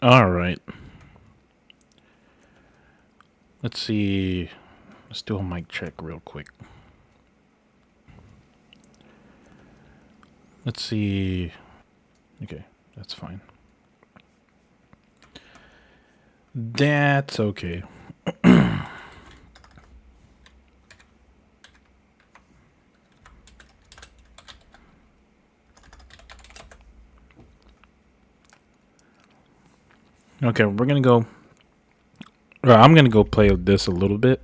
All right. Let's see. Let's do a mic check real quick. Let's see. Okay, that's fine. That's okay. Okay, we're gonna go. I'm gonna go play with this a little bit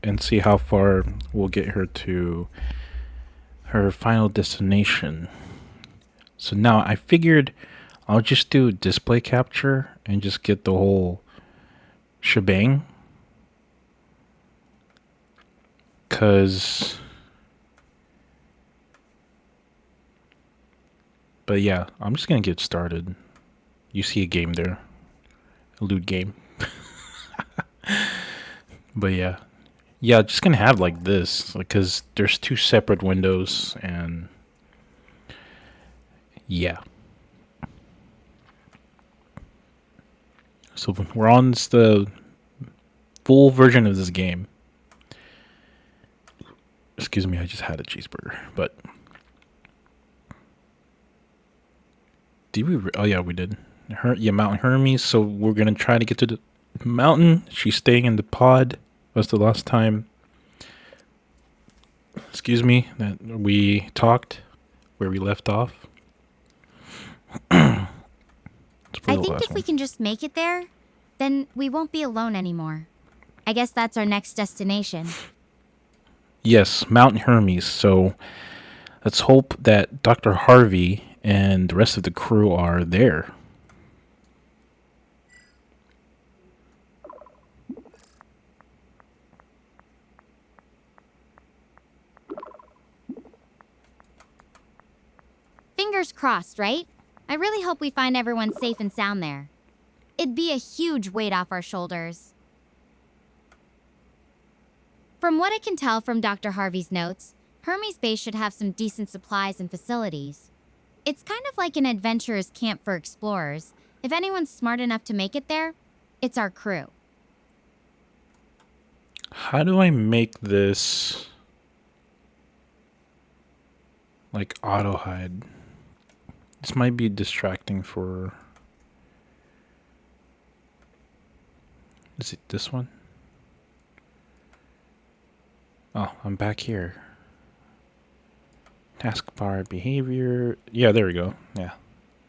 and see how far we'll get her to her final destination. So now I figured I'll just do display capture and just get the whole shebang. Cause, but yeah, I'm just gonna get started. You see a game there, a loot game. But yeah, just gonna have like this, like, cause there's two separate windows, and yeah. So we're on the full version of this game. Excuse me, I just had a cheeseburger. But did we? Oh yeah, we did. Mount Hermes. So we're gonna try to get to the mountain. She's staying in the pod. Was the last time? Excuse me, that we talked, where we left off. It's I the think last if we one. can just make it there, then we won't be alone anymore. I guess that's our next destination. Yes, Mount Hermes. So let's hope that Dr. Harvey and the rest of the crew are there. Fingers crossed, right? I really hope we find everyone safe and sound there. It'd be a huge weight off our shoulders. From what I can tell from Dr. Harvey's notes, Hermes Base should have some decent supplies and facilities. It's kind of like an adventurer's camp for explorers. If anyone's smart enough to make it there, it's our crew. How do I make this like auto hide? This might be distracting for. Is it this one? Oh, I'm back here. Taskbar behavior. Yeah, there we go. Yeah,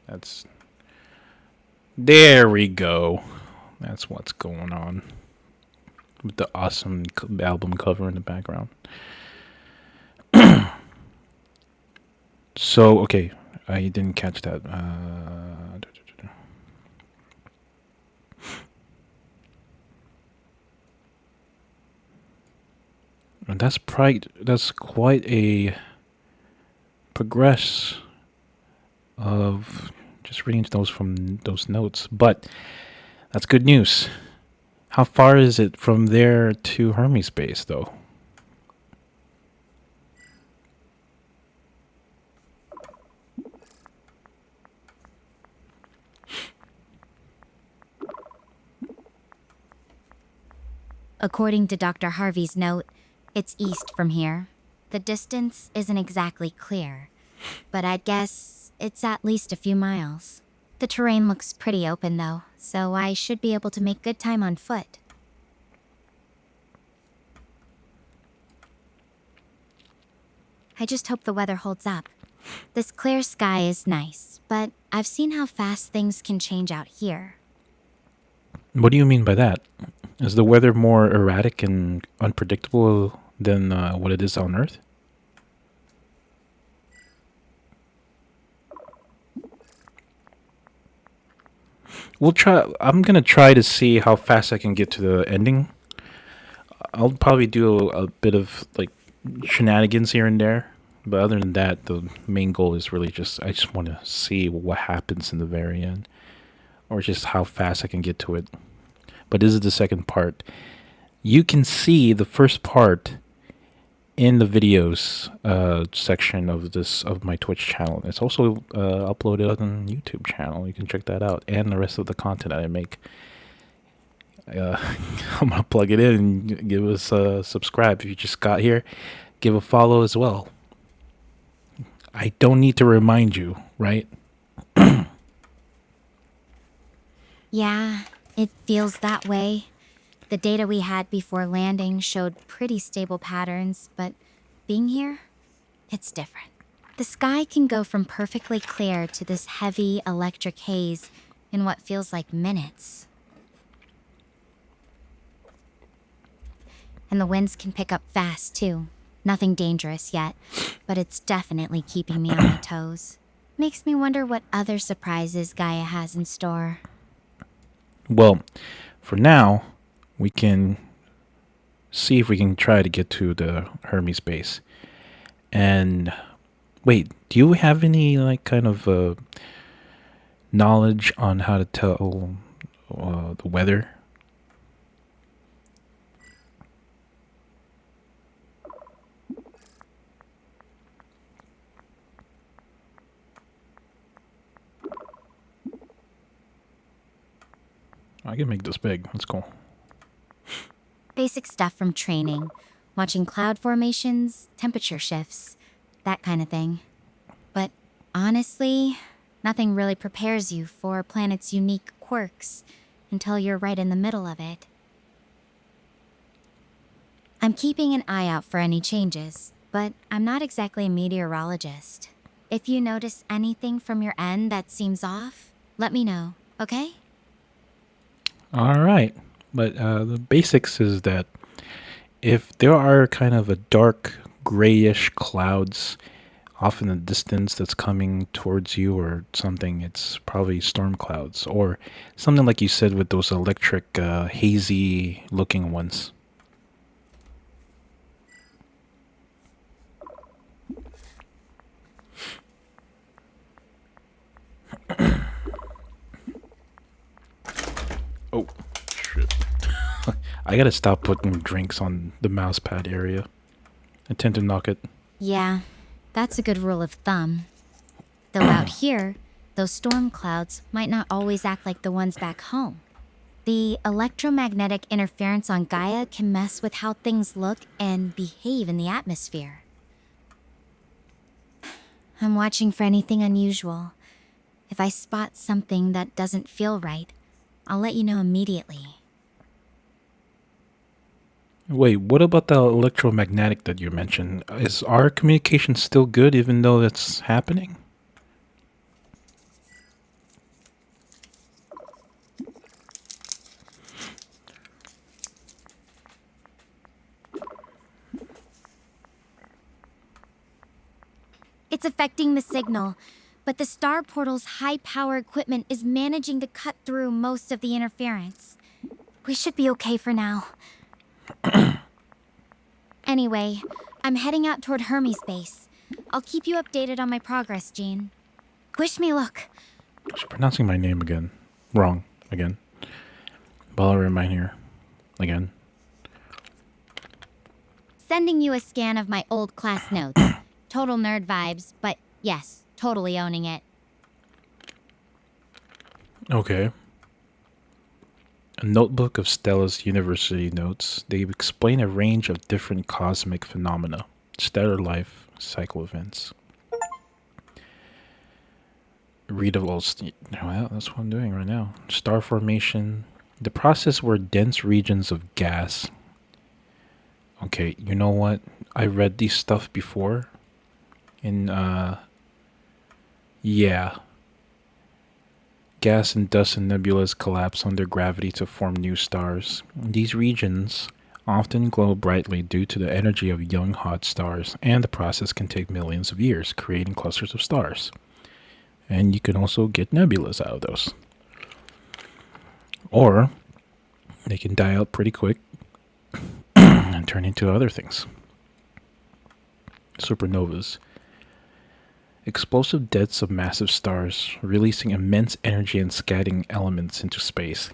that's. There we go. That's what's going on. With the awesome album cover in the background. So, okay. I didn't catch that. And that's quite a progress of just reading those from those notes. But that's good news. How far is it from there to Hermes Base, though? According to Dr. Harvey's note, it's east from here. The distance isn't exactly clear, but I'd guess it's at least a few miles. The terrain looks pretty open though, so I should be able to make good time on foot. I just hope the weather holds up. This clear sky is nice, but I've seen how fast things can change out here. What do you mean by that? Is the weather more erratic and unpredictable than what it is on Earth? We'll try. I'm gonna try to see how fast I can get to the ending. I'll probably do a bit of like shenanigans here and there, but other than that, the main goal is really just I just want to see what happens in the very end, or just how fast I can get to it. But this is the second part. You can see the first part in the videos section of this of my Twitch channel. It's also uploaded on YouTube channel. You can check that out, and the rest of the content that I make. I'm gonna plug it in and give us a subscribe if you just got here. Give a follow as well. I don't need to remind you, right? Yeah, it feels that way. The data we had before landing showed pretty stable patterns, but being here, it's different. The sky can go from perfectly clear to this heavy electric haze in what feels like minutes. And the winds can pick up fast, too. Nothing dangerous yet, but it's definitely keeping me on my toes. Makes me wonder what other surprises Gaia has in store. Well, for now, we can see if we can try to get to the Hermes base. And wait, do you have any like kind of knowledge on how to tell the weather? I can make this big. Let's go. Basic stuff from training, watching cloud formations, temperature shifts, that kind of thing. But honestly, nothing really prepares you for a planet's unique quirks until you're right in the middle of it. I'm keeping an eye out for any changes, but I'm not exactly a meteorologist. If you notice anything from your end that seems off, let me know, okay? All right. But the basics is that if there are kind of a dark grayish clouds off in the distance that's coming towards you or something, it's probably storm clouds or something like you said with those electric hazy looking ones. Oh, shit. I gotta stop putting drinks on the mouse pad area. I tend to knock it. Yeah, that's a good rule of thumb. Though out here, those storm clouds might not always act like the ones back home. The electromagnetic interference on Gaia can mess with how things look and behave in the atmosphere. I'm watching for anything unusual. If I spot something that doesn't feel right, I'll let you know immediately. Wait, what about the electromagnetic that you mentioned? Is our communication still good even though that's happening? It's affecting the signal, but the star portal's high-power equipment is managing to cut through most of the interference. We should be okay for now. Anyway, I'm heading out toward Hermes base. I'll keep you updated on my progress, Jean. Wish me luck. She's pronouncing my name again. Wrong. Again. But I'll remind her. Again. Sending you a scan of my old class notes. Total nerd vibes, but yes, totally owning it. Okay. A notebook of Stella's university notes. They explain a range of different cosmic phenomena, stellar life, cycle events. Readable. Well, that's what I'm doing right now. Star formation. The process where dense regions of gas. Okay, you know what? I read these stuff before. Yeah. Gas and dust and nebulas collapse under gravity to form new stars. These regions often glow brightly due to the energy of young hot stars, and the process can take millions of years, creating clusters of stars. And you can also get nebulas out of those. Or they can die out pretty quick and turn into other things. Supernovas. Explosive deaths of massive stars, releasing immense energy and scattering elements into space.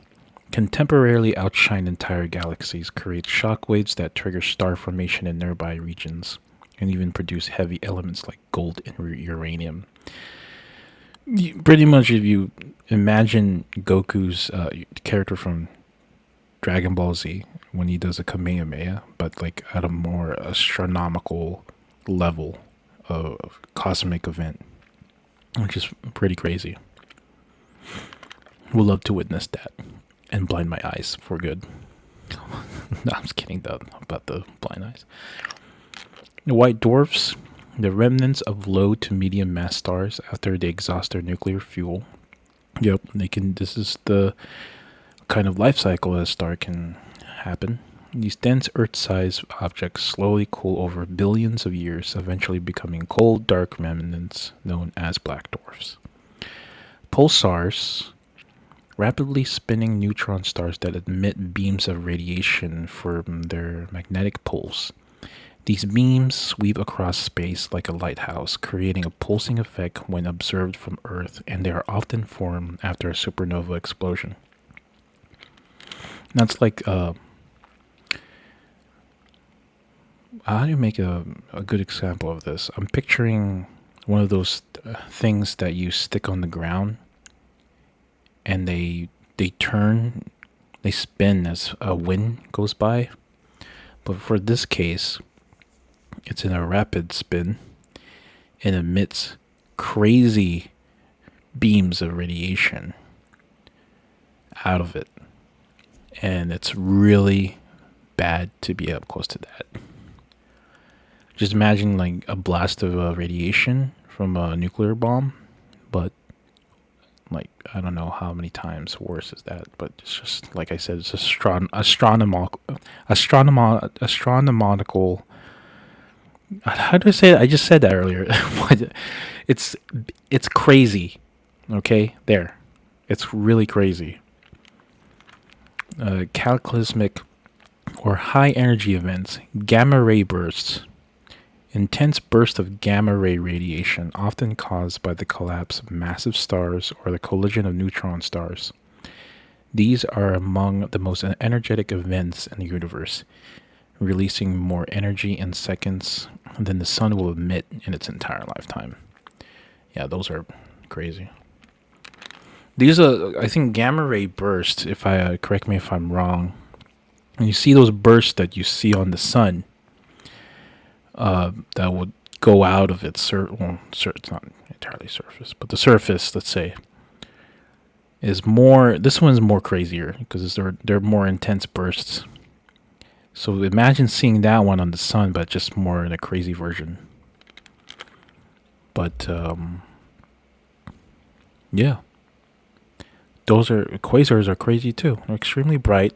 can temporarily outshine entire galaxies, create shockwaves that trigger star formation in nearby regions, and even produce heavy elements like gold and uranium. Pretty much, if you imagine Goku's character from Dragon Ball Z when he does a Kamehameha, but like at a more astronomical level of cosmic event, which is pretty crazy. Would love to witness that and blind my eyes for good. No, I'm just kidding though about the blind eyes. The white dwarfs, the remnants of low to medium mass stars after they exhaust their nuclear fuel. Yep, they can. This is the kind of life cycle a star can happen. These dense Earth-sized objects slowly cool over billions of years, eventually becoming cold, dark remnants known as black dwarfs. Pulsars, rapidly spinning neutron stars that emit beams of radiation from their magnetic poles. These beams sweep across space like a lighthouse, creating a pulsing effect when observed from Earth, and they are often formed after a supernova explosion. That's like how do you make a good example of this? I'm picturing one of those things that you stick on the ground, and they turn, they spin as a wind goes by. But for this case, it's in a rapid spin and emits crazy beams of radiation out of it. And it's really bad to be up close to that. Just imagine like a blast of radiation from a nuclear bomb, but like I don't know how many times worse is that, but it's just like I said, it's astronomical. How do I say it? I just said that earlier. it's crazy. Okay, there, it's really crazy. Cataclysmic or high energy events, gamma ray bursts. Intense bursts of gamma ray radiation, often caused by the collapse of massive stars or the collision of neutron stars. These are among the most energetic events in the universe, releasing more energy in seconds than the sun will emit in its entire lifetime. Yeah, those are crazy. These are, I think, gamma ray bursts. If I correct me if I'm wrong, and you see those bursts that you see on the sun. That would go out of its it's not entirely surface, but the surface, let's say, is more. This one's more crazier because they're more intense bursts. So imagine seeing that one on the sun, but just more in a crazy version. But yeah, those are quasars are crazy too. They're extremely bright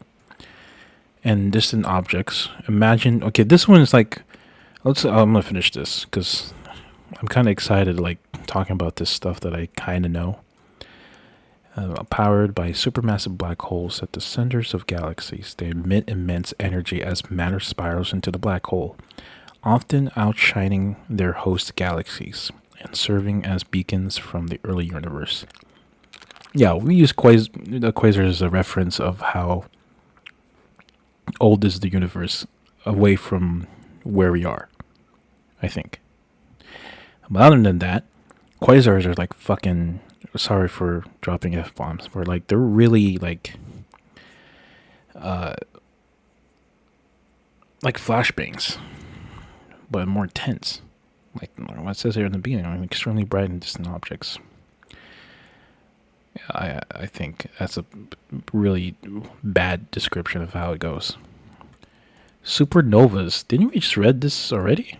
and distant objects. Imagine, okay, this one is like. I'm gonna finish this because I'm kind of excited, like talking about this stuff that I kind of know. Powered by supermassive black holes at the centers of galaxies, they emit immense energy as matter spirals into the black hole, often outshining their host galaxies and serving as beacons from the early universe. Yeah, we use the quasar as a reference of how old is the universe away from where we are, I think. But other than that, quasars are like fucking. Sorry for dropping F-bombs. But like they're really like flashbangs, but more intense. Like what it says here in the beginning, extremely bright and distant objects. I think that's a really bad description of how it goes. Supernovas. Didn't we just read this already?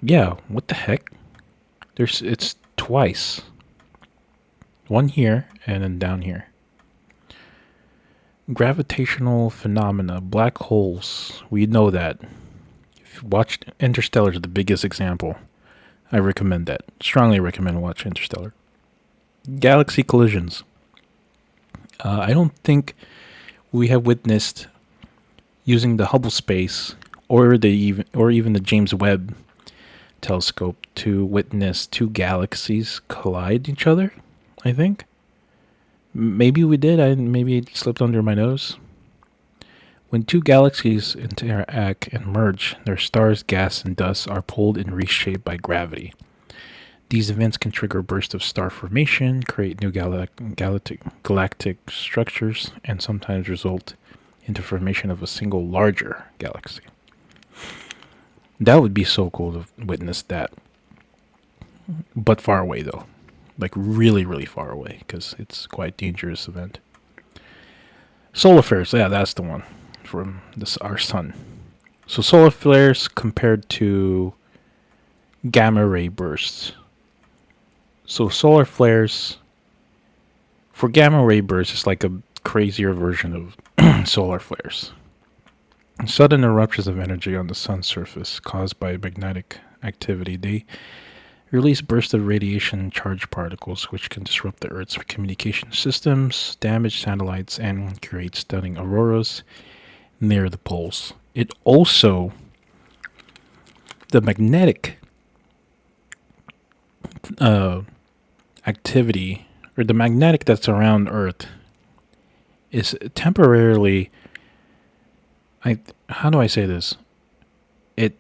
Yeah, what the heck? It's twice. One here and then down here. Gravitational phenomena, black holes. We know that. If you watched Interstellar is the biggest example. I recommend that. Strongly recommend watch Interstellar. Galaxy collisions. I don't think we have witnessed using the Hubble space or even the James Webb telescope to witness two galaxies collide each other. I think Maybe we did. Maybe it slipped under my nose. When two galaxies interact and merge, their stars, gas, and dust are pulled and reshaped by gravity. These events can trigger bursts of star formation, create new galactic structures, and sometimes result into formation of a single larger galaxy. That would be so cool to witness that. But far away though. Like really, really far away, because it's quite a dangerous event. Solar flares, yeah, that's the one from our sun. So solar flares compared to gamma ray bursts. So solar flares for gamma ray bursts is like a crazier version of solar flares. Sudden eruptions of energy on the sun's surface caused by magnetic activity. They release bursts of radiation charged particles which can disrupt the Earth's communication systems, damage satellites, and create stunning auroras near the poles. It also, the magnetic activity, or the magnetic that's around Earth, is temporarily, how do I say this? It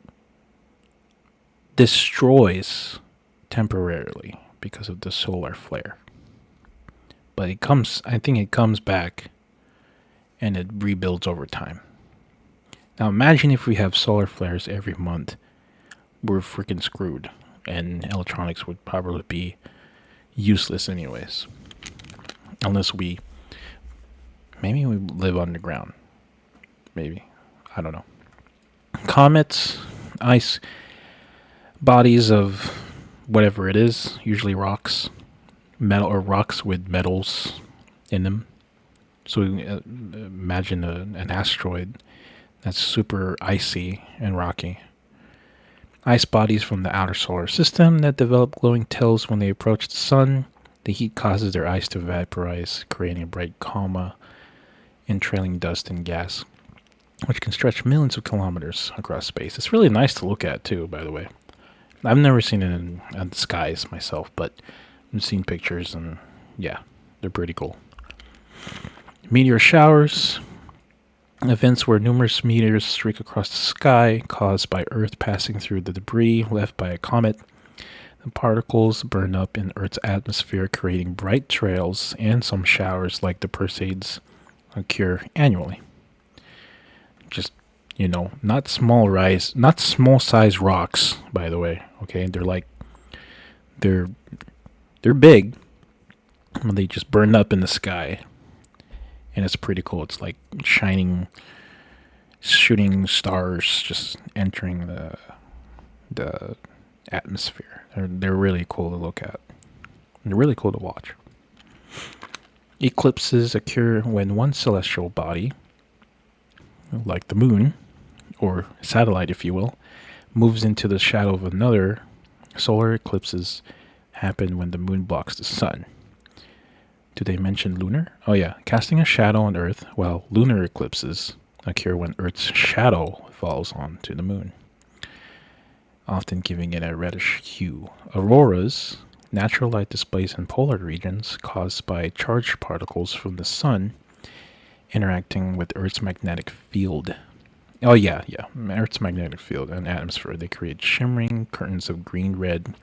destroys temporarily because of the solar flare. But I think it comes back and it rebuilds over time. Now imagine if we have solar flares every month. We're freaking screwed. And electronics would probably be useless anyways. Unless maybe we live underground. Maybe. I don't know. Comets, ice bodies of whatever it is, usually rocks, metal or rocks with metals in them. So imagine an asteroid that's super icy and rocky. Ice bodies from the outer solar system that develop glowing tails when they approach the sun. The heat causes their ice to vaporize, creating a bright coma and trailing dust and gas, which can stretch millions of kilometers across space. It's really nice to look at, too, by the way. I've never seen it in the skies myself, but I've seen pictures, and yeah, they're pretty cool. Meteor showers, events where numerous meteors streak across the sky, caused by Earth passing through the debris left by a comet. The particles burn up in Earth's atmosphere, creating bright trails, and some showers like the Perseids occur annually. Just, not small size rocks, by the way. Okay, they're big, but they just burn up in the sky, and it's pretty cool. It's like shooting stars just entering the atmosphere. They're really cool to look at. They're really cool to watch. Eclipses occur when one celestial body, like the moon, or satellite if you will, moves into the shadow of another. Solar eclipses happen when the moon blocks the sun. Do they mention lunar? Oh yeah, casting a shadow on Earth, while lunar eclipses occur when Earth's shadow falls onto the moon, often giving it a reddish hue. Auroras, natural light displays in polar regions caused by charged particles from the sun interacting with Earth's magnetic field. Oh yeah. Earth's magnetic field and atmosphere. They create shimmering curtains of green, red.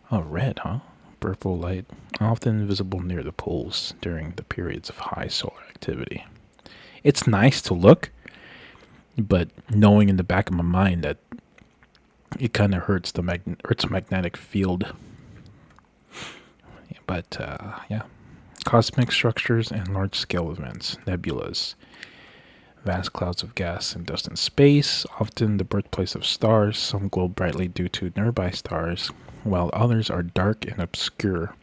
Oh, red, huh? Purple light, often visible near the poles during the periods of high solar activity. It's nice to look, but knowing in the back of my mind that it kind of hurts the Earth's magnetic field. But yeah, cosmic structures and large-scale events, nebulas, vast clouds of gas and dust in space, often the birthplace of stars. Some glow brightly due to nearby stars, while others are dark and obscure.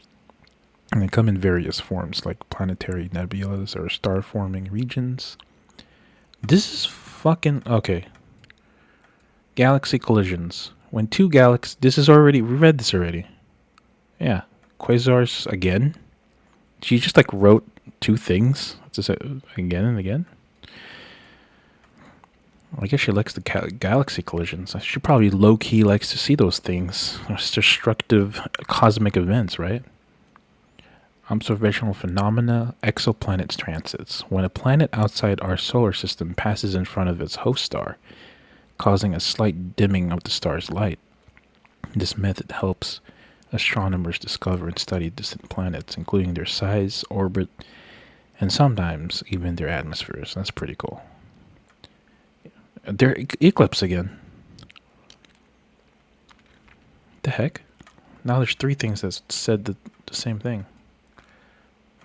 And they come in various forms, like planetary nebulas or star-forming regions. This is fucking... Okay. Galaxy collisions. When two galaxies... we read this already. Yeah. Quasars again. She just wrote two things. Just again and again. I guess she likes the galaxy collisions. She probably low-key likes to see those things. Those destructive cosmic events, right? Observational phenomena, exoplanets transits. When a planet outside our solar system passes in front of its host star, causing a slight dimming of the star's light. This method helps astronomers discover and study distant planets, including their size, orbit, and sometimes even their atmospheres. That's pretty cool. Their eclipse again. The heck? Now there's three things that said the same thing.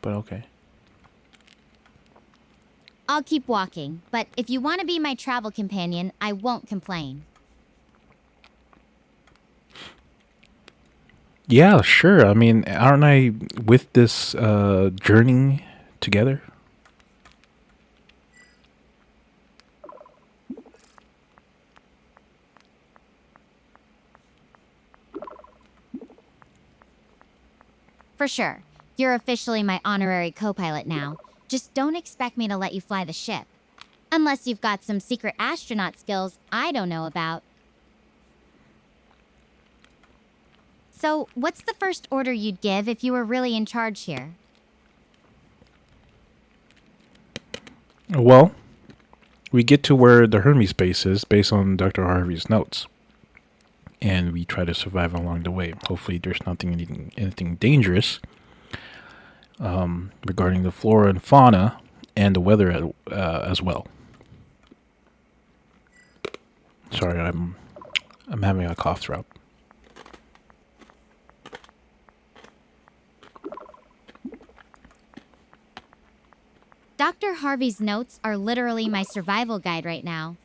But okay. I'll keep walking, but if you want to be my travel companion, I won't complain. Yeah, sure. I mean, aren't I with this journey together? For sure. You're officially my honorary co-pilot now. Just don't expect me to let you fly the ship. Unless you've got some secret astronaut skills I don't know about. So, what's the first order you'd give if you were really in charge here? Well, we get to where the Hermes base is based on Dr. Harvey's notes. And we try to survive along the way. Hopefully, there's anything dangerous regarding the flora and fauna and the weather as well. Sorry, I'm having a cough drop. Dr. Harvey's notes are literally my survival guide right now.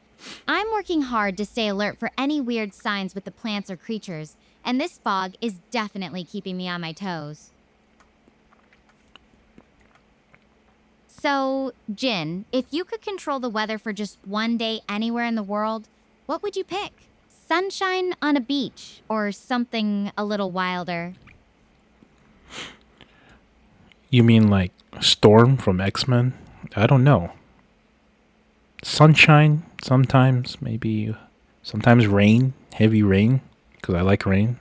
I'm working hard to stay alert for any weird signs with the plants or creatures, and this fog is definitely keeping me on my toes. So, Jin, if you could control the weather for just one day anywhere in the world, what would you pick? Sunshine on a beach, or something a little wilder? You mean like Storm from X-Men? I don't know. Sunshine sometimes, maybe. Sometimes rain, heavy rain, because I like rain.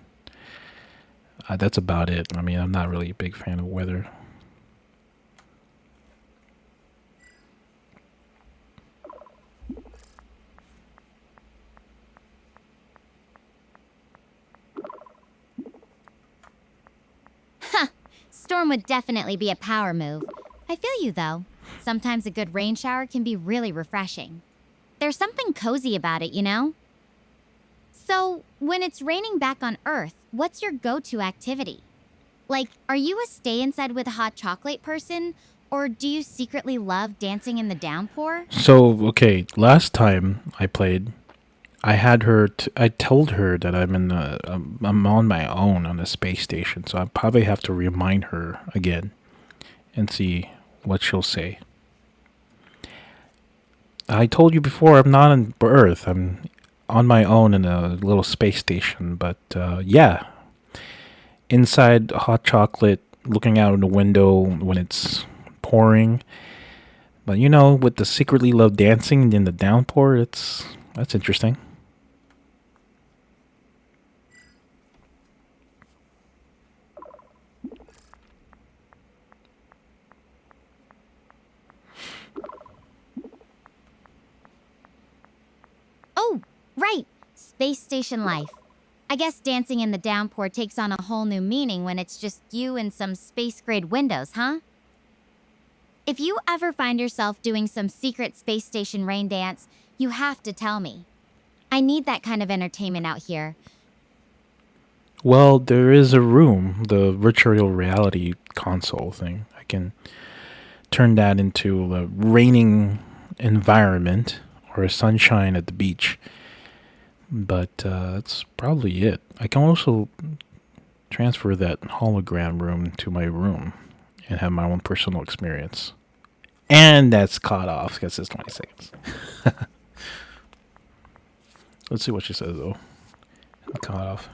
That's about it. I mean, I'm not really a big fan of weather. Storm would definitely be a power move. I feel you, though. Sometimes a good rain shower can be really refreshing. There's something cozy about it, you know? So, when it's raining back on Earth, what's your go-to activity? Like, are you a stay inside with a hot chocolate person? Or do you secretly love dancing in the downpour? So, okay, last time I played, I had her. I told her that I'm on my own on the space station, so I probably have to remind her again and see what she'll say. I told you before I'm not on Earth. I'm on my own in a little space station, but yeah, inside hot chocolate, looking out of the window when it's pouring. But you know, with the secretly love dancing in the downpour, that's interesting. Oh, right! Space station life. I guess dancing in the downpour takes on a whole new meaning when it's just you and some space-grade windows, huh? If you ever find yourself doing some secret space station rain dance, you have to tell me. I need that kind of entertainment out here. Well, there is a room, the virtual reality console thing. I can turn that into a raining environment or a sunshine at the beach. But that's probably it. I can also transfer that hologram room to my room and have my own personal experience. And that's cut off because it's 20 seconds. Let's see what she says, though. Cut off.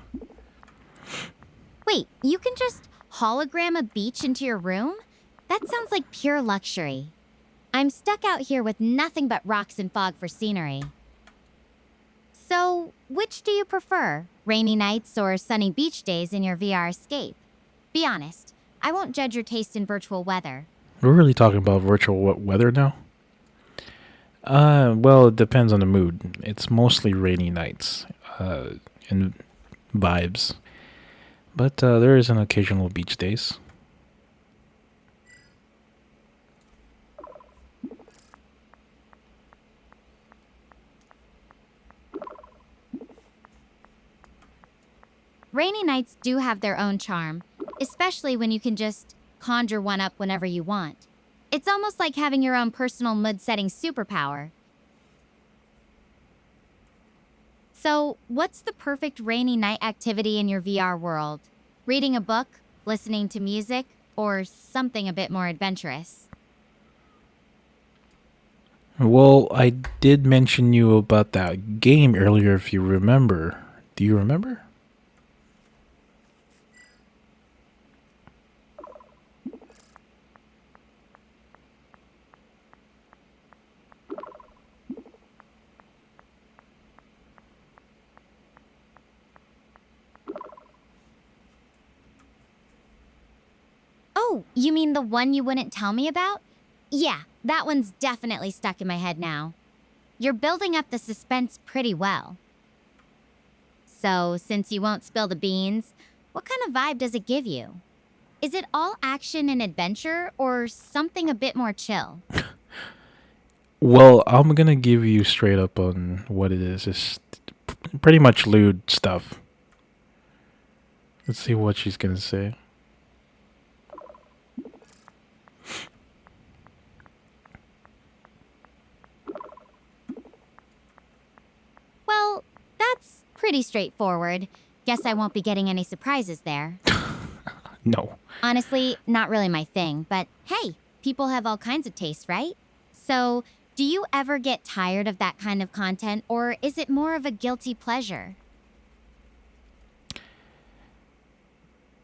Wait, you can just hologram a beach into your room? That sounds like pure luxury. I'm stuck out here with nothing but rocks and fog for scenery. So, which do you prefer? Rainy nights or sunny beach days in your VR escape? Be honest, I won't judge your taste in virtual weather. We're really talking about virtual weather now? Well, it depends on the mood. It's mostly rainy nights and vibes. But there is an occasional beach days. Rainy nights do have their own charm, especially when you can just conjure one up whenever you want. It's almost like having your own personal mood setting superpower. So, what's the perfect rainy night activity in your VR world? Reading a book, listening to music, or something a bit more adventurous? Well, I did mention you about that game earlier if you remember. Do you remember? Oh, you mean the one you wouldn't tell me about? Yeah, that one's definitely stuck in my head now. You're building up the suspense pretty well. So, since you won't spill the beans, what kind of vibe does it give you? Is it all action and adventure, or something a bit more chill? Well, I'm gonna give you straight up on what it is. It's pretty much lewd stuff. Let's see what she's gonna say. Well, that's pretty straightforward. Guess I won't be getting any surprises there. No. Honestly, not really my thing, but hey, people have all kinds of tastes, right? So, do you ever get tired of that kind of content, or is it more of a guilty pleasure?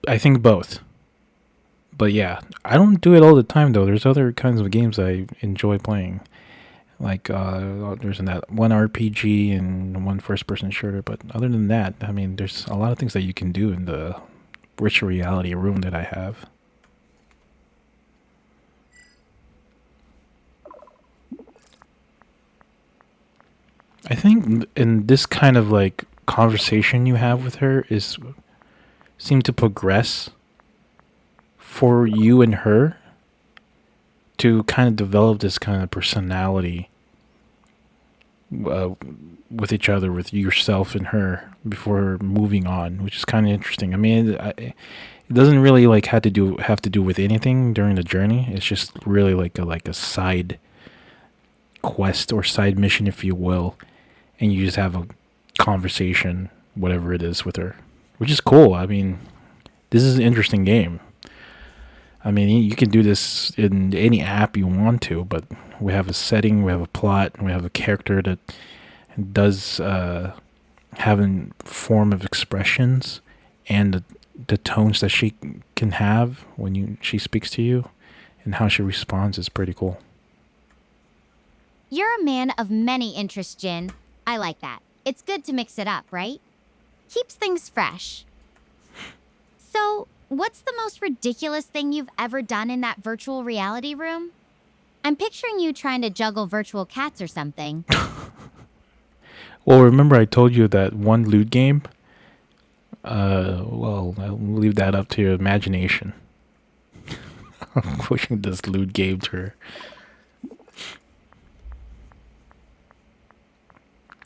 I think both. But yeah, I don't do it all the time though. There's other kinds of games I enjoy playing. Like there's that one RPG and one first person shooter, but other than that, I mean there's a lot of things that you can do in the virtual reality room that I have. I think in this kind of like conversation you have with her is seem to progress for you and her to kind of develop this kind of personality uh, with each other, with yourself and her, before moving on, which is kind of interesting. I mean, it doesn't really like have to do with anything during the journey. It's just really like a side quest or side mission, if you will, and you just have a conversation, whatever it is, with her, which is cool. I mean, this is an interesting game. I mean, you can do this in any app you want to, but we have a setting, we have a plot, and we have a character that does have a form of expressions and the tones that she can have when she speaks to you and how she responds is pretty cool. You're a man of many interests, Jin. I like that. It's good to mix it up, right? Keeps things fresh. So, what's the most ridiculous thing you've ever done in that virtual reality room? I'm picturing you trying to juggle virtual cats or something. Well, remember I told you that one loot game? Well, I'll leave that up to your imagination. I'm pushing this loot game to her.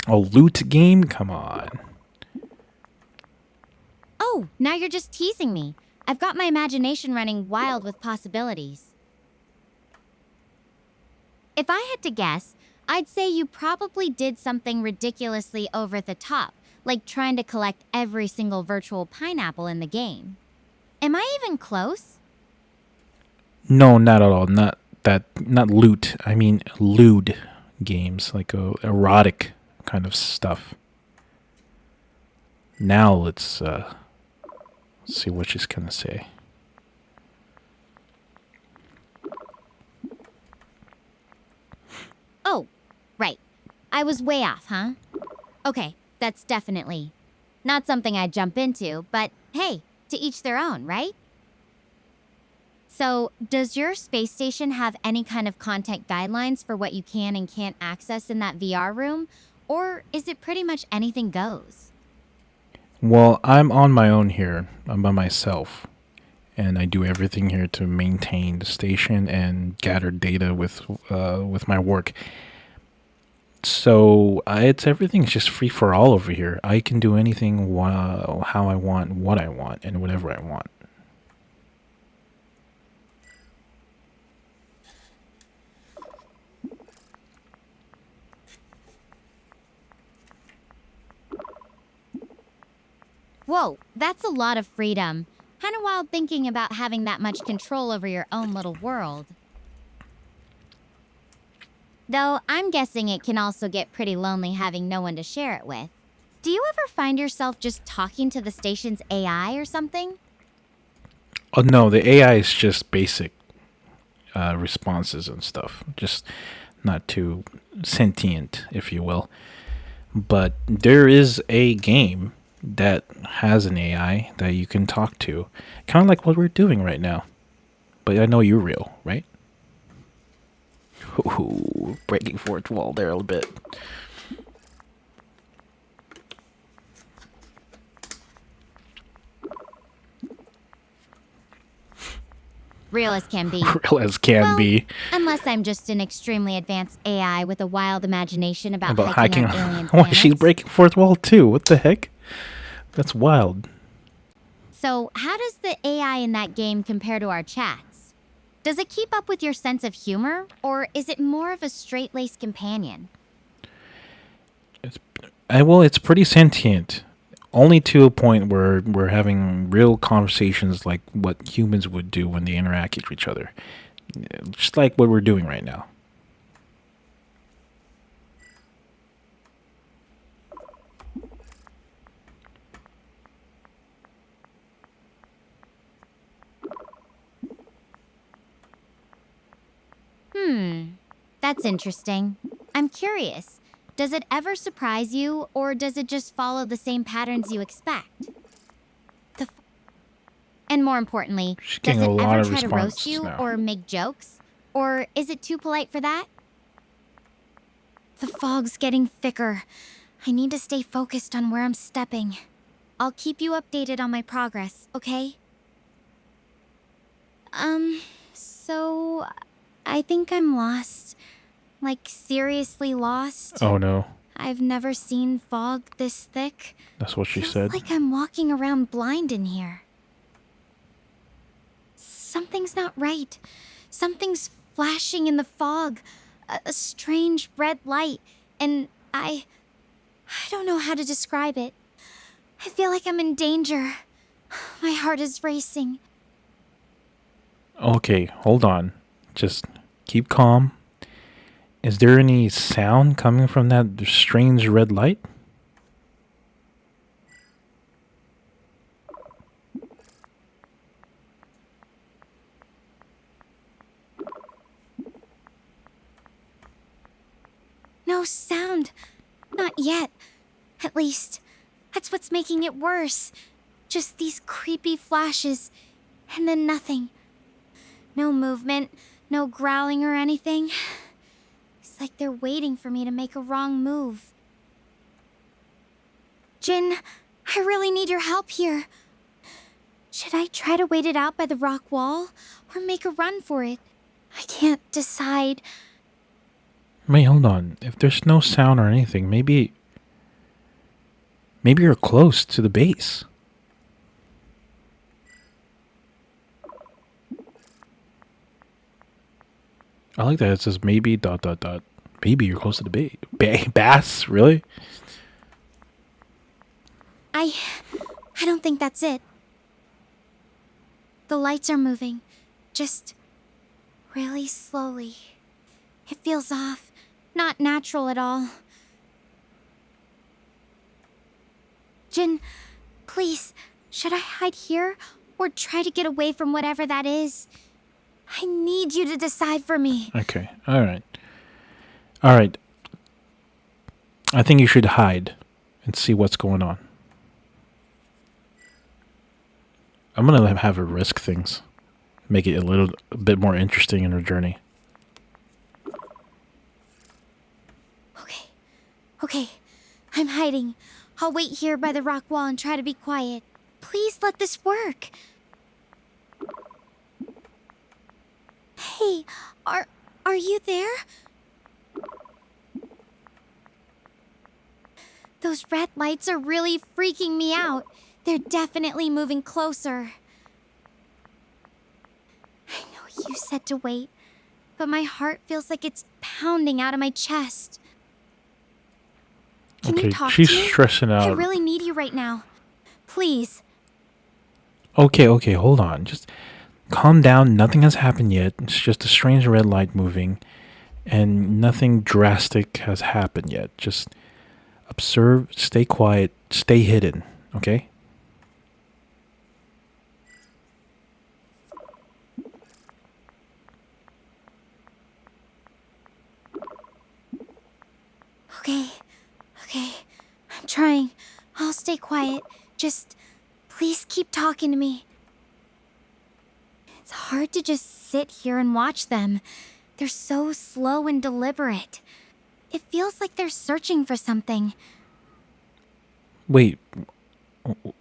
A loot game? Come on. Oh, now you're just teasing me. I've got my imagination running wild with possibilities. If I had to guess, I'd say you probably did something ridiculously over the top, like trying to collect every single virtual pineapple in the game. Am I even close? No, not at all. Not that. Not loot. I mean lewd games, like erotic kind of stuff. Now let's see what she's gonna say. Oh, right. I was way off, huh? Okay, that's definitely not something I'd jump into, but hey, to each their own, right? So, does your space station have any kind of content guidelines for what you can and can't access in that VR room? Or is it pretty much anything goes? Well, I'm on my own here. I'm by myself. And I do everything here to maintain the station and gather data with my work. So it's everything's just free for all over here. I can do anything how I want, what I want, and whatever I want. Whoa, that's a lot of freedom. Kind of wild thinking about having that much control over your own little world. Though I'm guessing it can also get pretty lonely having no one to share it with. Do you ever find yourself just talking to the station's AI or something? Oh no, the AI is just basic responses and stuff, just not too sentient, if you will. But there is a game that has an AI that you can talk to, kind of like what we're doing right now. But I know you're real, right? Ooh, breaking fourth wall there a little bit. Real as can be. Real as can Well, be. Unless I'm just an extremely advanced AI with a wild imagination about About hiking hiking. on alien Why she's planets. breaking fourth wall too? What the heck? That's wild. So, how does the AI in that game compare to our chats? Does it keep up with your sense of humor, or is it more of a straight-laced companion? Well, it's pretty sentient. Only to a point where we're having real conversations like what humans would do when they interact with each other. Just like what we're doing right now. That's interesting. I'm curious. Does it ever surprise you, or does it just follow the same patterns you expect? The f- and more importantly, She's does getting it a lot ever of try to roast responses you now. or make jokes? Or is it too polite for that? The fog's getting thicker. I need to stay focused on where I'm stepping. I'll keep you updated on my progress, okay? So I think I'm lost. Like, seriously lost. Oh no, I've never seen fog this thick. that's what she Feels said. like I'm walking around blind in here. Something's not right. Something's flashing in the fog. A strange red light. And I don't know how to describe it. I feel like I'm in danger. My heart is racing. Okay, hold on. Just keep calm. Is there any sound coming from that strange red light? No sound. Not yet. At least, that's what's making it worse. Just these creepy flashes, and then nothing. No movement, no growling or anything. It's like they're waiting for me to make a wrong move. Jin, I really need your help here. Should I try to wait it out by the rock wall, or make a run for it? I can't decide. Wait, hold on. If there's no sound or anything, maybe you're close to the base. I like that. It says maybe dot dot dot. Maybe you're close to the base. Bass? Really? I don't think that's it. The lights are moving, just really slowly. It feels off, not natural at all. Jin, please, should I hide here or try to get away from whatever that is? I need you to decide for me. Okay. All right. All right. I think you should hide and see what's going on. I'm gonna have her risk things make it a bit more interesting in her journey. Okay. Okay. I'm hiding. I'll wait here by the rock wall and try to be quiet. Please let this work. Hey, are you there? Those red lights are really freaking me out. They're definitely moving closer. I know you said to wait, but my heart feels like it's pounding out of my chest. Can you Okay, talk she's to me? stressing I out. really need you right now. Please. Okay, hold on. Just calm down. Nothing has happened yet. It's just a strange red light moving, and nothing drastic has happened yet. Just observe, stay quiet, stay hidden, okay? Okay. Okay. I'm trying. I'll stay quiet. Just please keep talking to me. It's hard to just sit here and watch them. They're so slow and deliberate. It feels like they're searching for something. Wait,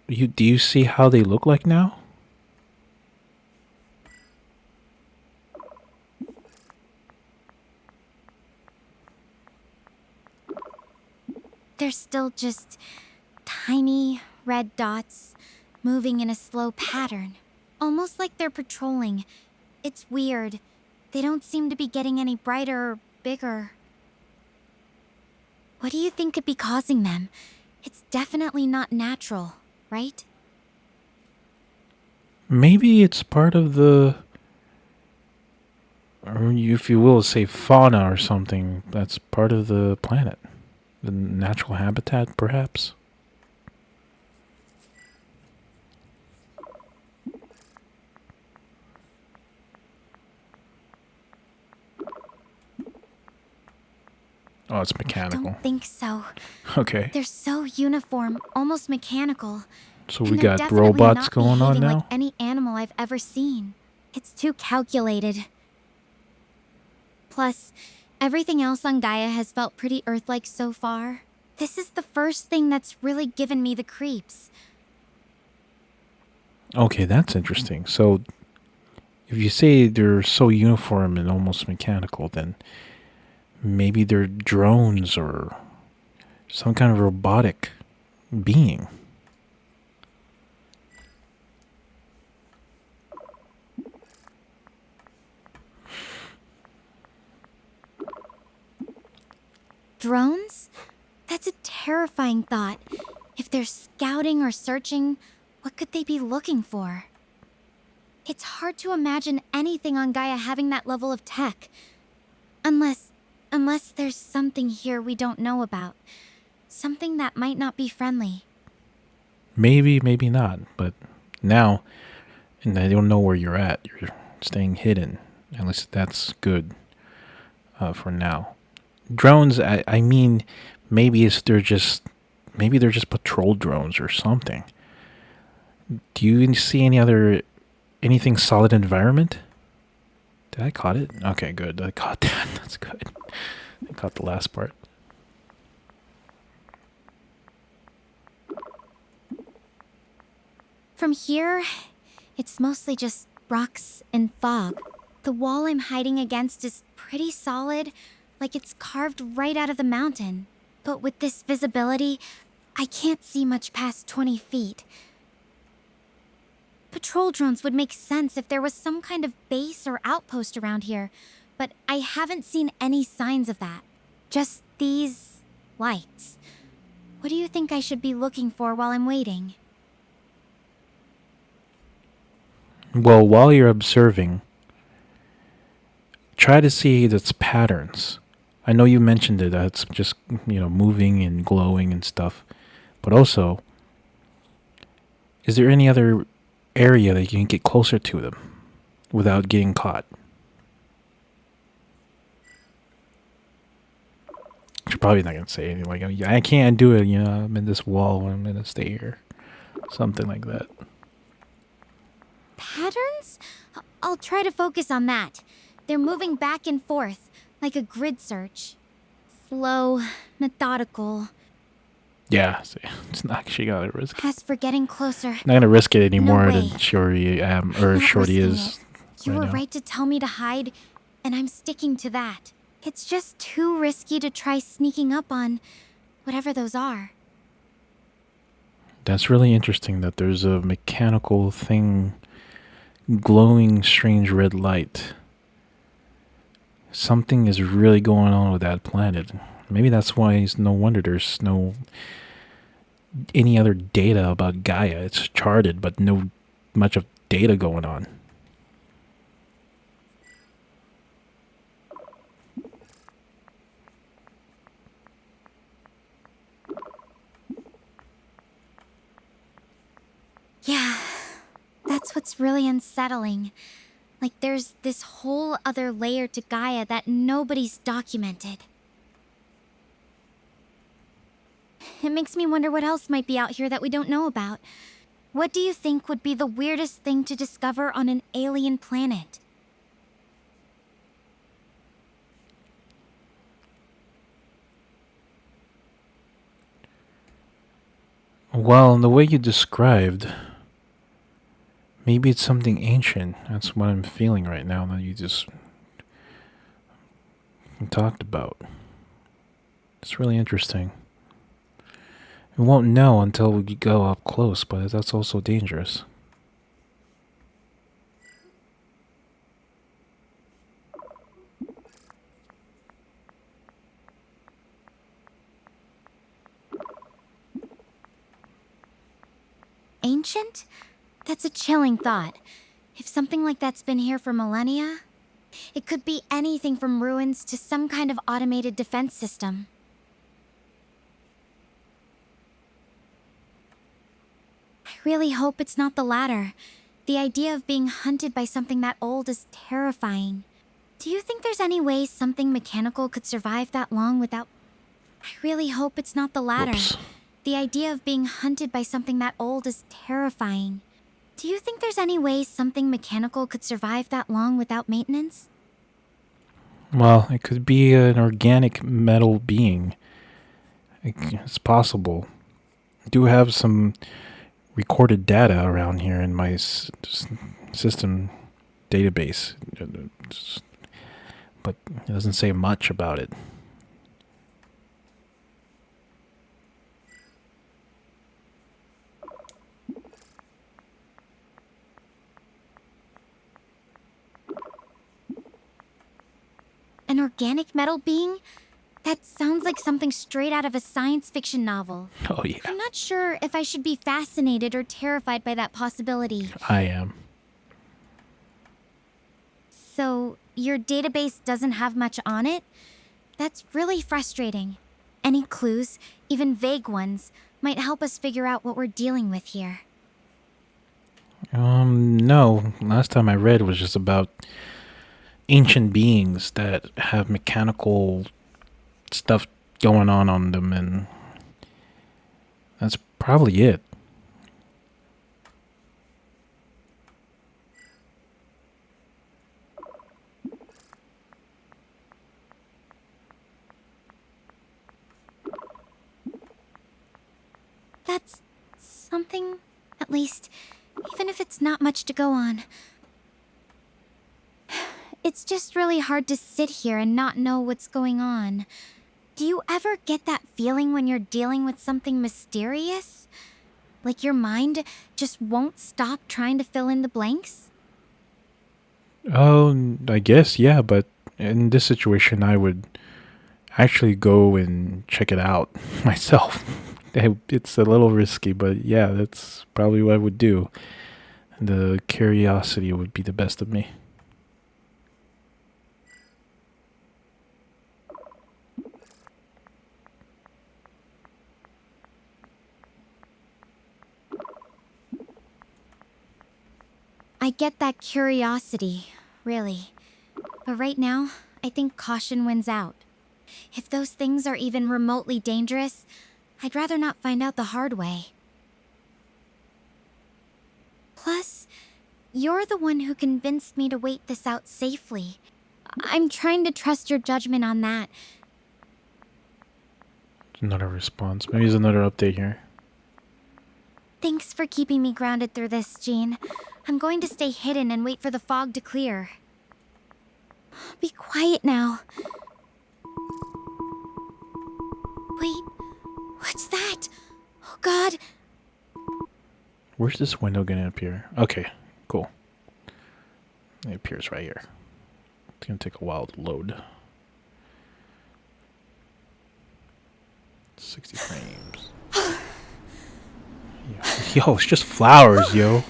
do you see how they look like now? They're still just tiny red dots moving in a slow pattern. Almost like they're patrolling. It's weird. They don't seem to be getting any brighter or bigger. What do you think could be causing them? It's definitely not natural, right? Maybe it's part of the, or if you will, say fauna or something. That's part of the planet, the natural habitat, perhaps. Oh, it's I mechanical. don't think so. Okay, They're so uniform, almost mechanical. so And we they're got definitely robots not going on behaving like now. any animal I've ever seen. It's too calculated. Plus, everything else on Gaia has felt pretty Earth-like so far. This is the first thing that's really given me the creeps. Okay, that's interesting. So, if you say they're so uniform and almost mechanical, then maybe they're drones or some kind of robotic being. Drones? That's a terrifying thought. If they're scouting or searching, what could they be looking for? It's hard to imagine anything on Gaia having that level of tech. Unless there's something here we don't know about. Something that might not be friendly. Maybe, maybe not. But now, and they don't know where you're at. You're staying hidden. At least that's good for now. Drones. I mean, maybe they're just patrol drones or something. Do you see anything solid environment? Did I caught it? Okay, good. I caught that. That's good. I caught the last part. From here, it's mostly just rocks and fog. The wall I'm hiding against is pretty solid, like it's carved right out of the mountain. But with this visibility, I can't see much past 20 feet. Patrol drones would make sense if there was some kind of base or outpost around here, but I haven't seen any signs of that. Just these lights. What do you think I should be looking for while I'm waiting? Well, while you're observing, try to see its patterns. I know you mentioned it, that it's just, moving and glowing and stuff. But also, is there any other area that you can get closer to them without getting caught? You're probably not going to say anything like, I can't do it, I'm in this wall, I'm going to stay here. Something like that. Patterns? I'll try to focus on that. They're moving back and forth, like a grid search. Slow, methodical. Yeah, see, it's not. She gotta risk it. As for getting closer, Not gonna risk it any No more way. than Shorty I'm not Shorty risking is it. You right were now. right to tell me to hide, and I'm sticking to that. It's just too risky to try sneaking up on whatever those are. That's really interesting that there's a mechanical thing, glowing strange red light. Something is really going on with that planet. Maybe that's why it's no wonder there's no any other data about Gaia. It's charted, but no much of data going on. Yeah, that's what's really unsettling. Like there's this whole other layer to Gaia that nobody's documented. It makes me wonder what else might be out here that we don't know about. What do you think would be the weirdest thing to discover on an alien planet? Well, in the way you described, maybe it's something ancient. That's what I'm feeling right now that you just talked about. It's really interesting. We won't know until we go up close, but that's also dangerous. Ancient? That's a chilling thought. If something like that's been here for millennia, it could be anything from ruins to some kind of automated defense system. I really hope it's not the latter. The idea of being hunted by something that old is terrifying. Do you think there's any way something mechanical could survive that long without... I really hope it's not the latter. Whoops. The idea of being hunted by something that old is terrifying. Do you think there's any way something mechanical could survive that long without maintenance? Well, it could be an organic metal being. It's possible. I do have some recorded data around here in my system database, but it doesn't say much about it. An organic metal being? That sounds like something straight out of a science fiction novel. Oh, yeah, I'm not sure if I should be fascinated or terrified by that possibility. I am. So, your database doesn't have much on it? That's really frustrating. Any clues, even vague ones, might help us figure out what we're dealing with here. No. Last time I read was just about ancient beings that have mechanical stuff going on them, and that's probably it. That's something, at least, even if it's not much to go on. It's just really hard to sit here and not know what's going on. Do you ever get that feeling when you're dealing with something mysterious? Like your mind just won't stop trying to fill in the blanks? Oh, I guess, yeah, but in this situation, I would actually go and check it out myself. It's a little risky, but yeah, that's probably what I would do. The curiosity would be the best of me. I get that curiosity, really. But right now, I think caution wins out. If those things are even remotely dangerous, I'd rather not find out the hard way. Plus, You're the one who convinced me to wait this out safely. I'm trying to trust your judgment on that. Another response. Maybe there's another update here. Thanks for keeping me grounded through this, Jean. I'm going to stay hidden and wait for the fog to clear. Be quiet now. Wait, what's that? Oh God. Where's this window gonna appear? Okay, cool. It appears right here. It's gonna take a while to load. 60 frames. Yo, it's just flowers, yo.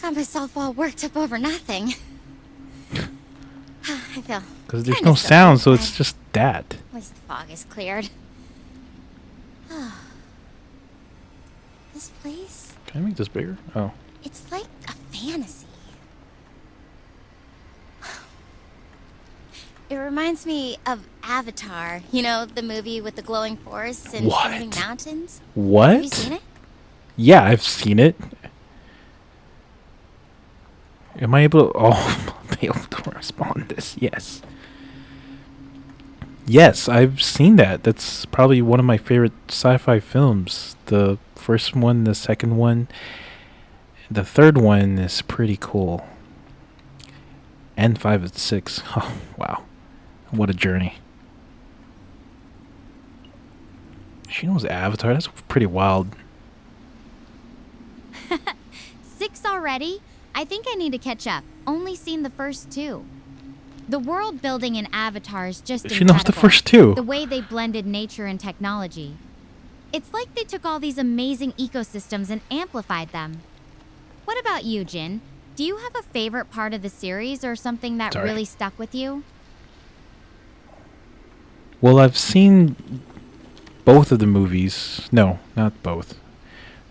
Got myself all worked up over nothing. I feel. Because there's no sound, so it's just that. At least the fog is cleared. This place? Can I make this bigger? Oh. It's like a fantasy. It reminds me of Avatar. You know, the movie with the glowing forests and What? floating mountains? What? Have you seen it? Yeah, I've seen it. Am I able to... Oh, I'm able to respond to this. Yes. Yes, I've seen that. That's probably one of my favorite sci-fi films. The first one, the second one. The third one is pretty cool. And 5 and 6. Oh, wow. What a journey. She knows Avatar. That's pretty wild. 6 already? I think I need to catch up. Only seen the first 2. The world building in Avatar is just She incredible. knows the first 2. The way they blended nature and technology. It's like they took all these amazing ecosystems and amplified them. What about you, Jin? Do you have a favorite part of the series or something that Sorry. really stuck with you? Well, I've seen both of the movies. No, not both.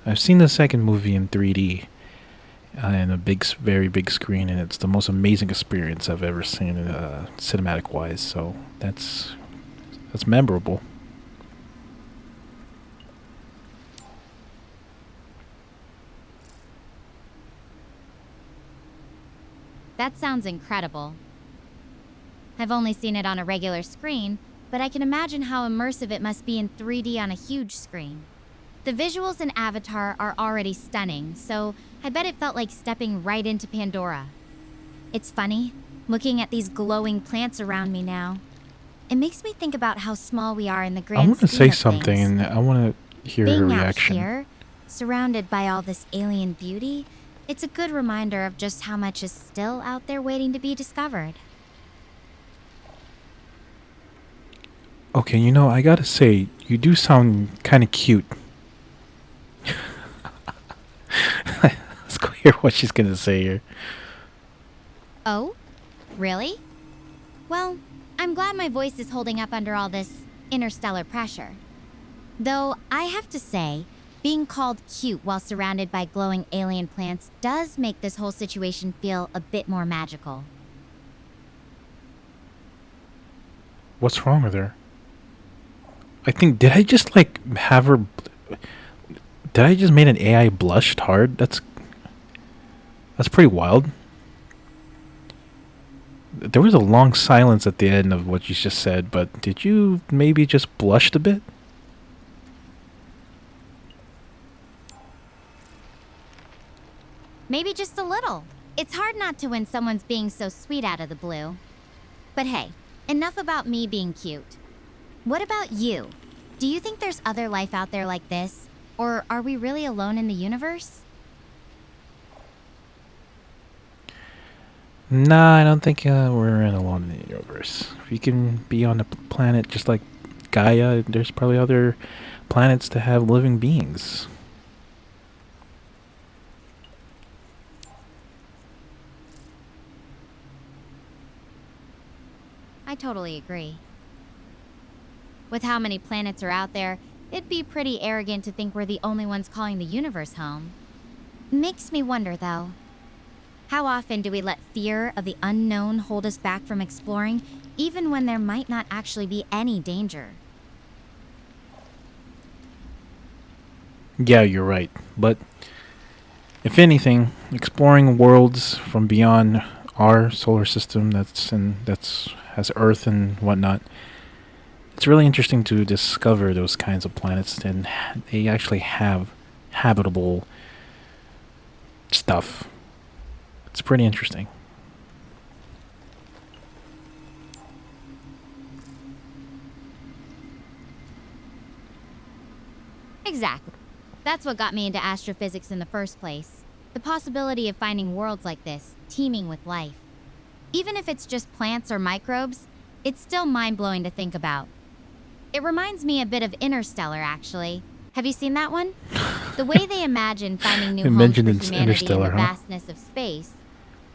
I've seen the second movie in 3D. In a very big screen, and it's the most amazing experience I've ever seen, cinematic-wise. So that's memorable. That sounds incredible. I've only seen it on a regular screen, but I can imagine how immersive it must be in 3D on a huge screen. The visuals in Avatar are already stunning, so I bet it felt like stepping right into Pandora. It's funny, looking at these glowing plants around me now. It makes me think about how small we are in the I grand want to scheme say of something, things. and I want to hear her Being out reaction. here, surrounded by all this alien beauty, it's a good reminder of just how much is still out there waiting to be discovered. Okay, you know, I gotta say, you do sound kind of cute. Let's go hear what she's gonna say here. Oh? Really? Well, I'm glad my voice is holding up under all this interstellar pressure. Though, I have to say, being called cute while surrounded by glowing alien plants does make this whole situation feel a bit more magical. What's wrong with her? I think, did I just, like, have her... Did I just make an AI blushed hard? That's pretty wild. There was a long silence at the end of what you just said, but did you maybe just blushed a bit? Maybe just a little. It's hard not to when someone's being so sweet out of the blue. But hey, enough about me being cute. What about you? Do you think there's other life out there like this? Or are we really alone in the universe? Nah, I don't think we're in alone in the universe. If you can be on a planet just like Gaia, there's probably other planets to have living beings. I totally agree. With how many planets are out there, it'd be pretty arrogant to think we're the only ones calling the universe home. Makes me wonder, though. How often do we let fear of the unknown hold us back from exploring, even when there might not actually be any danger? Yeah, you're right. But If anything, exploring worlds from beyond our solar system that's has Earth and whatnot. It's really interesting to discover those kinds of planets, and they actually have habitable stuff. It's pretty interesting. Exactly. That's what got me into astrophysics in the first place. The possibility of finding worlds like this, teeming with life. Even if it's just plants or microbes, it's still mind-blowing to think about. It reminds me a bit of Interstellar, actually. Have you seen that one? The way they imagine finding new You homes mentioned for it's humanity in the Interstellar, huh? vastness of space.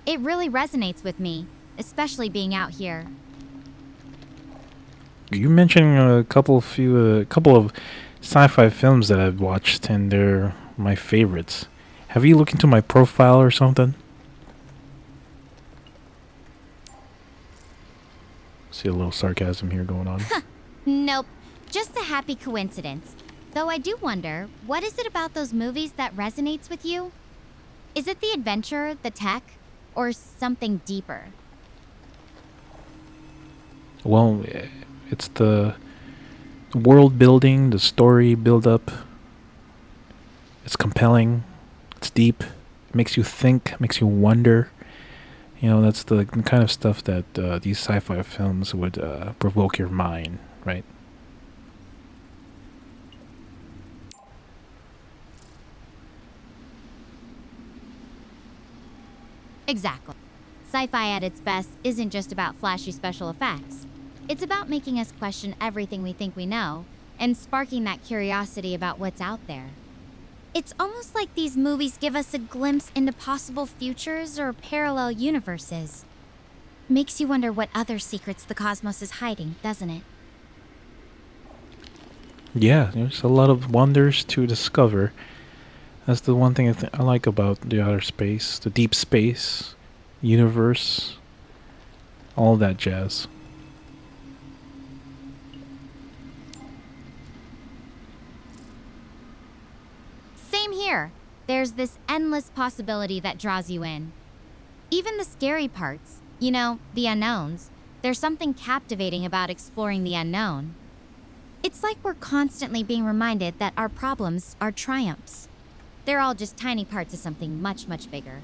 It really resonates with me, especially being out here. You mentioned a couple of sci-fi films that I've watched, and they're my favorites. Have you looked into my profile or something? See a little sarcasm here going on. Nope, just a happy coincidence. Though I do wonder, what is it about those movies that resonates with you? Is it the adventure, the tech, or something deeper? Well, it's the world building, the story build up. It's compelling. It's deep. It makes you think. Makes you wonder. You know, that's the kind of stuff that these sci-fi films would provoke your mind, right? Exactly. Sci fi at its best isn't just about flashy special effects, it's about making us question everything we think we know and sparking that curiosity about what's out there. It's almost like these movies give us a glimpse into possible futures or parallel universes. Makes you wonder what other secrets the cosmos is hiding, doesn't it? Yeah, there's a lot of wonders to discover. That's the one thing I like about the outer space, the deep space, universe, all that jazz. Same here. There's this endless possibility that draws you in. Even the scary parts, the unknowns, there's something captivating about exploring the unknown. It's like we're constantly being reminded that our problems are triumphs. They're all just tiny parts of something much, much bigger.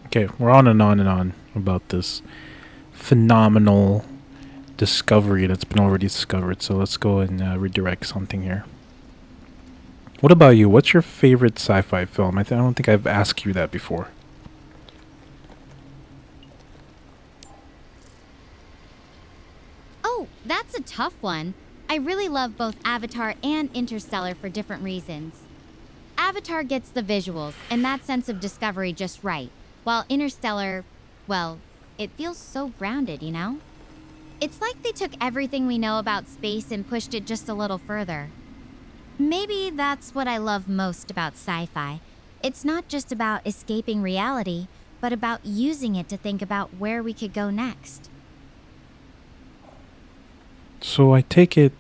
Okay, we're on and on about this phenomenal discovery that's been already discovered. So let's go and redirect something here. What about you? What's your favorite sci-fi film? I don't think I've asked you that before. Oh, that's a tough one. I really love both Avatar and Interstellar for different reasons. Avatar gets the visuals and that sense of discovery just right, while Interstellar, well, it feels so grounded. It's like they took everything we know about space and pushed it just a little further. Maybe that's what I love most about sci fi. It's not just about escaping reality, but about using it to think about where we could go next. So I take it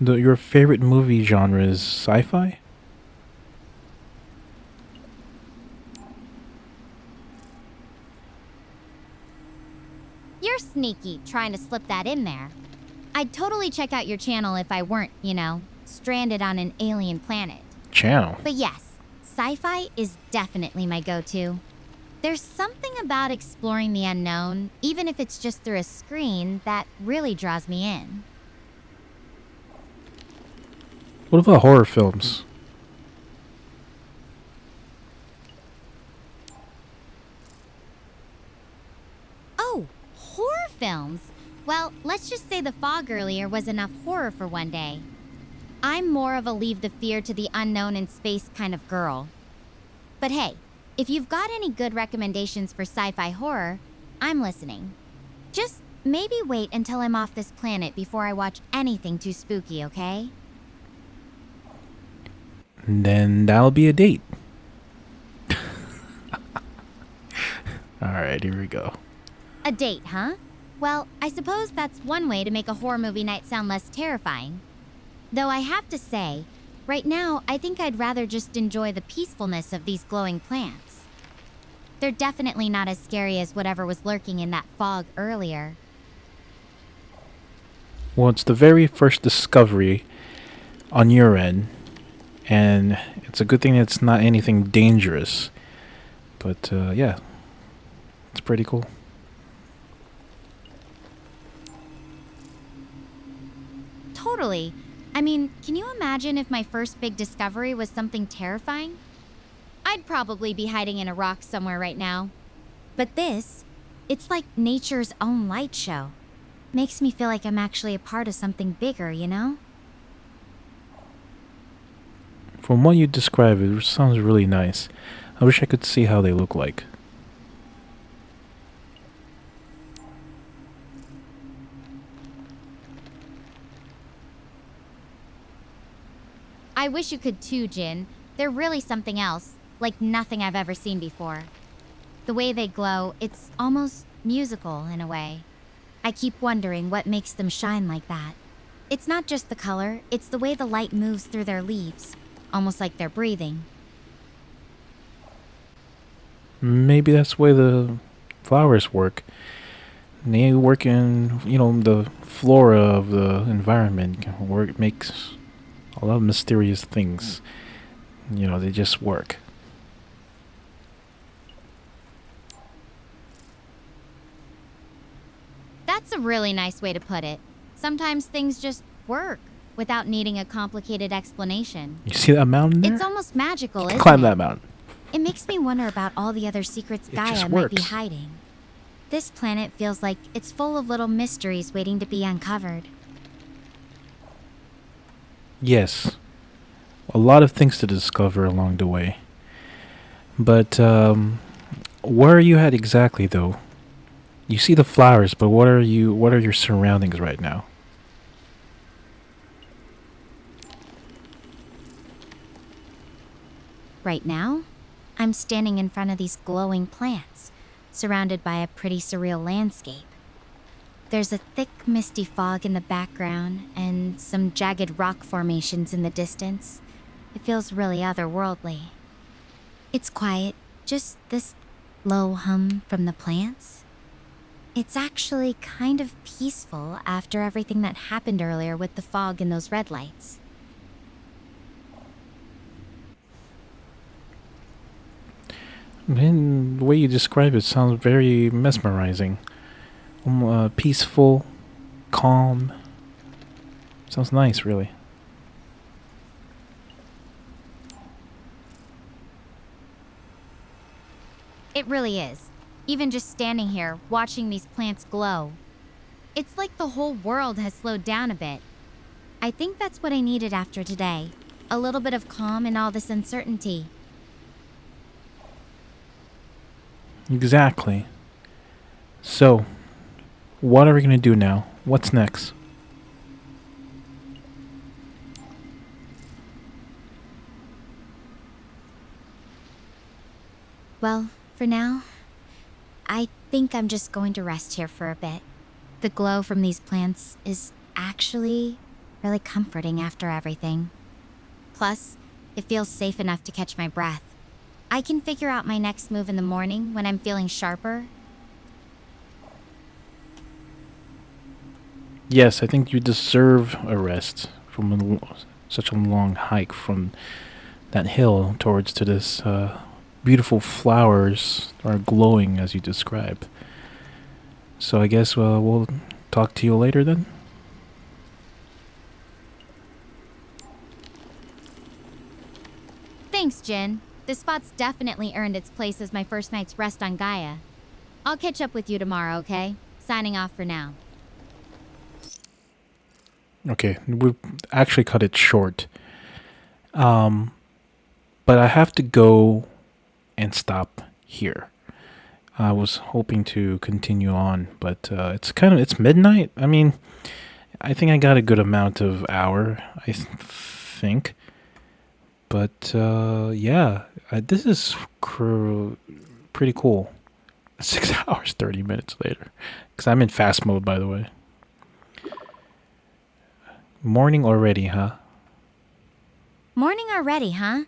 your favorite movie genre is sci-fi? You're sneaky trying to slip that in there. I'd totally check out your channel if I weren't, stranded on an alien planet. Channel. But yes, sci fi is definitely my go to. There's something about exploring the unknown, even if it's just through a screen, that really draws me in. What about horror films? Oh, horror films! Well, let's just say The Fog earlier was enough horror for one day. I'm more of a leave the fear to the unknown in space kind of girl. But hey, if you've got any good recommendations for sci-fi horror, I'm listening. Just maybe wait until I'm off this planet before I watch anything too spooky, okay? Then that'll be a date. Alright, here we go. A date, huh? Well, I suppose that's one way to make a horror movie night sound less terrifying. Though I have to say, Right now, I think I'd rather just enjoy the peacefulness of these glowing plants. They're definitely not as scary as whatever was lurking in that fog earlier. Well, it's the very first discovery on your end, and it's a good thing it's not anything dangerous. But yeah, it's pretty cool. Totally. I mean, can you imagine if my first big discovery was something terrifying? I'd probably be hiding in a rock somewhere right now. But this, it's like nature's own light show. Makes me feel like I'm actually a part of something bigger, you know? From what you describe, it sounds really nice. I wish I could see how they look like. I wish you could too, Jin. They're really something else, like nothing I've ever seen before. The way they glow, it's almost musical in a way. I keep wondering what makes them shine like that. It's not just the color, it's the way the light moves through their leaves, almost like they're breathing. Maybe that's the way the flowers work. They work in, the flora of the environment. Work makes a lot of mysterious things. They just work. That's a really nice way to put it. Sometimes things just work without needing a complicated explanation. You see that mountain there? It's almost magical, You can isn't climb it? that mountain. It makes me wonder about all the other secrets It Gaia just might be works. hiding. This planet feels like it's full of little mysteries waiting to be uncovered. Yes, a lot of things to discover along the way. But where are you at exactly, though? You see the flowers, but what are you? What are your surroundings right now? Right now, I'm standing in front of these glowing plants, surrounded by a pretty surreal landscape. There's a thick, misty fog in the background and some jagged rock formations in the distance. It feels really otherworldly. It's quiet, just this low hum from the plants. It's actually kind of peaceful after everything that happened earlier with the fog and those red lights. Man, the way you describe it sounds very mesmerizing. Peaceful, calm. Sounds nice, really. It really is. Even just standing here, watching these plants glow. It's like the whole world has slowed down a bit. I think that's what I needed after today. A little bit of calm in all this uncertainty. Exactly. So, what are we gonna do now? What's next? Well, for now, I think I'm just going to rest here for a bit. The glow from these plants is actually really comforting after everything. Plus, it feels safe enough to catch my breath. I can figure out my next move in the morning when I'm feeling sharper. Yes, I think you deserve a rest from such a long hike from that hill towards to this beautiful flowers are glowing as you describe. So I guess we'll talk to you later then. Thanks, Jin. This spot's definitely earned its place as my first night's rest on Gaia. I'll catch up with you tomorrow, okay? Signing off for now. Okay, we actually cut it short. Um, but I have to go and stop here. I was hoping to continue on, but it's midnight. I mean, I think I got a good amount of hour. Think, but yeah, this is pretty cool. 6 hours 30 minutes later, because I'm in fast mode, by the way. Morning already, huh? Morning already, huh?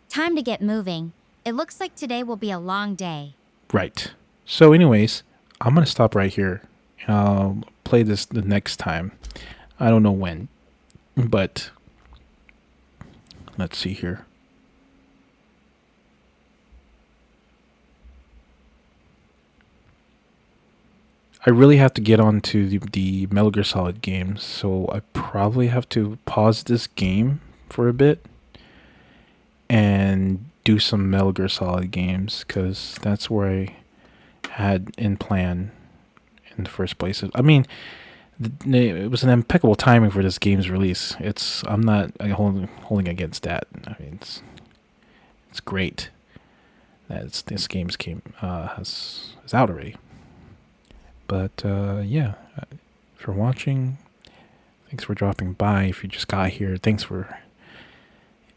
Time to get moving. It looks like today will be a long day. Right. So, anyways, I'm gonna stop right here. I'll play this the next time. I don't know when, but let's see here. I really have to get on to the Metal Gear Solid games, so I probably have to pause this game for a bit and do some Metal Gear Solid games because that's where I had in plan in the first place. I mean, it was an impeccable timing for this game's release. I'm not holding against that. I mean, it's great that this game's came is out already. But yeah, for watching, thanks for dropping by. If you just got here, thanks for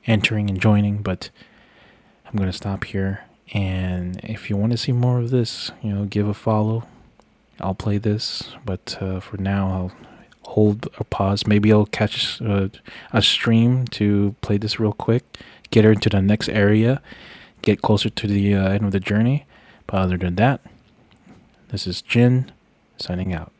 entering and joining. But I'm gonna stop here. And if you want to see more of this, give a follow. I'll play this, but for now, I'll hold a pause. Maybe I'll catch a stream to play this real quick, get her into the next area, get closer to the end of the journey. But other than that, this is Jin signing out.